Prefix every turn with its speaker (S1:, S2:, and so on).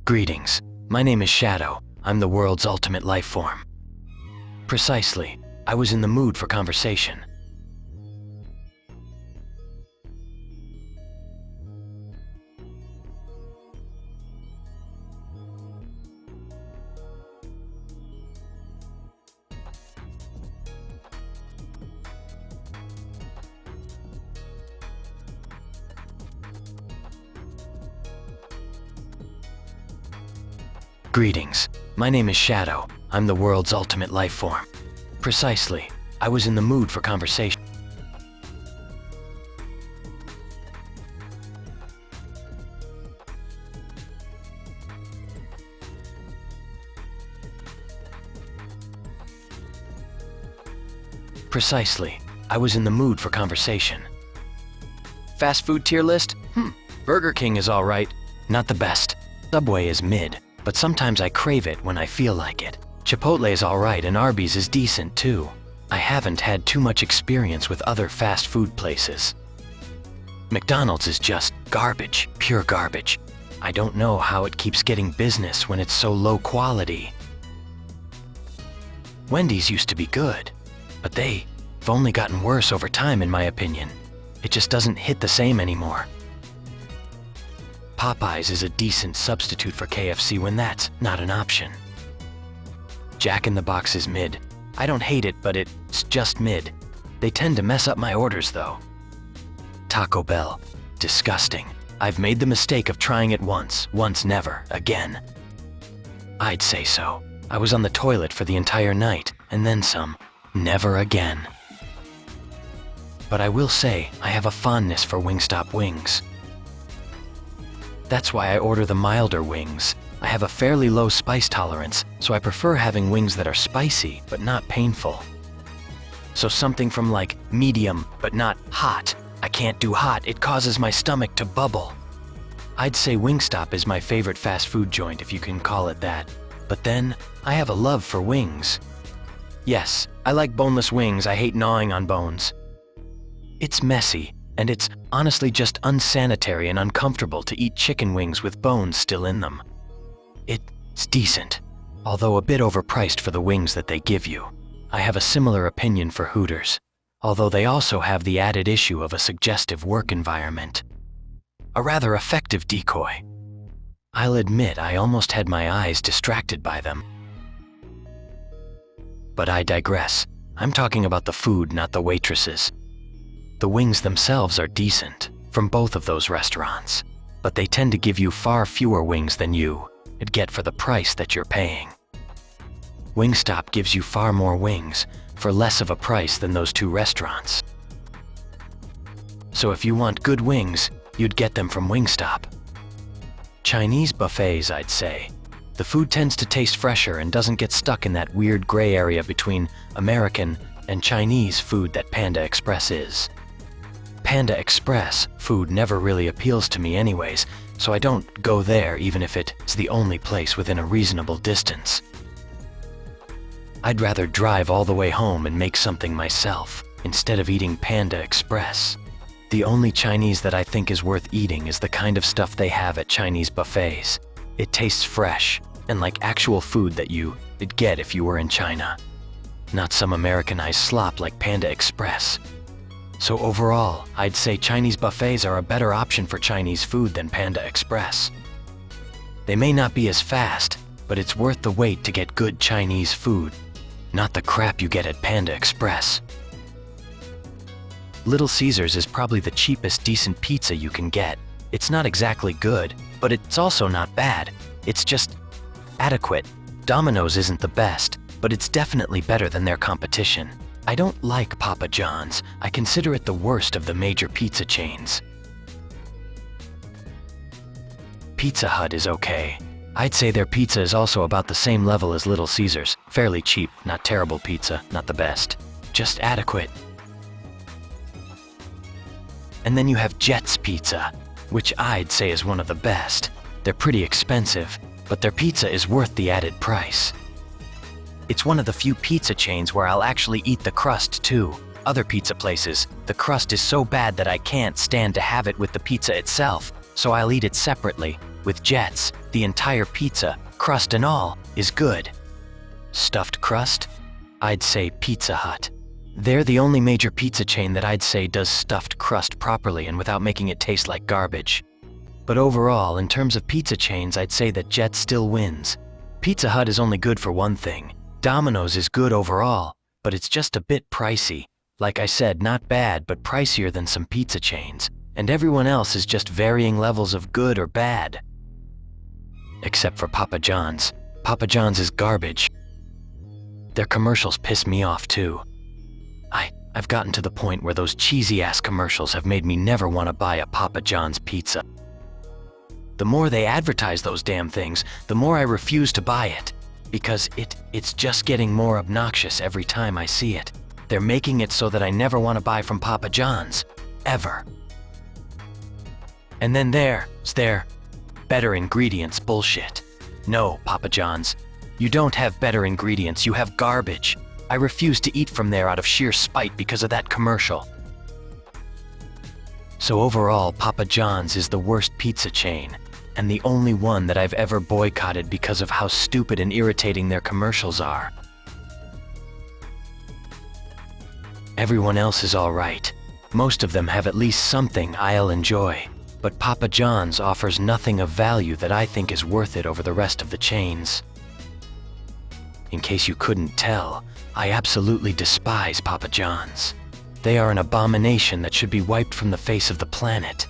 S1: Greetings. My name is Shadow. I'm the world's ultimate life form. Precisely. I was in the mood for conversation. Greetings. My name is Shadow. I'm the world's ultimate life form. Precisely. I was in the mood for conversation. Precisely. I was in the mood for conversation. Fast food tier list? Burger King is alright. Not the best. Subway is mid, but sometimes I crave it when I feel like it. Chipotle is alright and Arby's is decent too. I haven't had too much experience with other fast food places. McDonald's is just garbage, pure garbage. I don't know how it keeps getting business when it's so low quality. Wendy's used to be good, but they've only gotten worse over time in my opinion. It just doesn't hit the same anymore. Popeyes is a decent substitute for KFC when that's not an option. Jack in the Box is mid. I don't hate it, but it's just mid. They tend to mess up my orders though. Taco Bell. Disgusting. I've made the mistake of trying it once never again. I'd say so. I was on the toilet for the entire night, and then some. Never again. But I will say, I have a fondness for Wingstop wings. That's why I order the milder wings. I have a fairly low spice tolerance, so I prefer having wings that are spicy, but not painful. So something from like medium, but not hot. I can't do hot, it causes my stomach to bubble. I'd say Wingstop is my favorite fast food joint if you can call it that. But then, I have a love for wings. Yes, I like boneless wings, I hate gnawing on bones. It's messy, and it's honestly just unsanitary and uncomfortable to eat chicken wings with bones still in them. It's decent, although a bit overpriced for the wings that they give you. I have a similar opinion for Hooters, although they also have the added issue of a suggestive work environment. A rather effective decoy. I'll admit I almost had my eyes distracted by them. But I digress. I'm talking about the food, not the waitresses. The wings themselves are decent, from both of those restaurants, but they tend to give you far fewer wings than you'd get for the price that you're paying. Wingstop gives you far more wings for less of a price than those two restaurants. So if you want good wings, you'd get them from Wingstop. Chinese buffets, I'd say. The food tends to taste fresher and doesn't get stuck in that weird gray area between American and Chinese food that Panda Express is. Panda Express food never really appeals to me anyways, so I don't go there even if it's the only place within a reasonable distance. I'd rather drive all the way home and make something myself, instead of eating Panda Express. The only Chinese that I think is worth eating is the kind of stuff they have at Chinese buffets. It tastes fresh, and like actual food that you'd get if you were in China. Not some Americanized slop like Panda Express. So overall, I'd say Chinese buffets are a better option for Chinese food than Panda Express. They may not be as fast, but it's worth the wait to get good Chinese food, not the crap you get at Panda Express. Little Caesars is probably the cheapest decent pizza you can get. It's not exactly good, but it's also not bad. It's just adequate. Domino's isn't the best, but it's definitely better than their competition. I don't like Papa John's. I consider it the worst of the major pizza chains. Pizza Hut is okay. I'd say their pizza is also about the same level as Little Caesars. Fairly cheap, not terrible pizza, not the best. Just adequate. And then you have Jet's Pizza, which I'd say is one of the best. They're pretty expensive, but their pizza is worth the added price. It's one of the few pizza chains where I'll actually eat the crust too. Other pizza places, the crust is so bad that I can't stand to have it with the pizza itself, so I'll eat it separately, With Jets, the entire pizza, crust and all, is good. Stuffed crust? I'd say Pizza Hut. They're the only major pizza chain that I'd say does stuffed crust properly and without making it taste like garbage. But overall, in terms of pizza chains, I'd say that Jets still wins. Pizza Hut is only good for one thing. Domino's is good overall, but it's just a bit pricey. Like I said, not bad, but pricier than some pizza chains. And everyone else is just varying levels of good or bad. Except for Papa John's. Papa John's is garbage. Their commercials piss me off too. I've gotten to the point where those cheesy-ass commercials have made me never want to buy a Papa John's pizza. The more they advertise those damn things, the more I refuse to buy it. Because it's just getting more obnoxious every time I see it. They're making it so that I never want to buy from Papa John's. Ever. And then there's their better ingredients bullshit. No, Papa John's. You don't have better ingredients, you have garbage. I refuse to eat from there out of sheer spite because of that commercial. So overall, Papa John's is the worst pizza chain, and the only one that I've ever boycotted because of how stupid and irritating their commercials are. Everyone else is alright. Most of them have at least something I'll enjoy, but Papa John's offers nothing of value that I think is worth it over the rest of the chains. In case you couldn't tell, I absolutely despise Papa John's. They are an abomination that should be wiped from the face of the planet.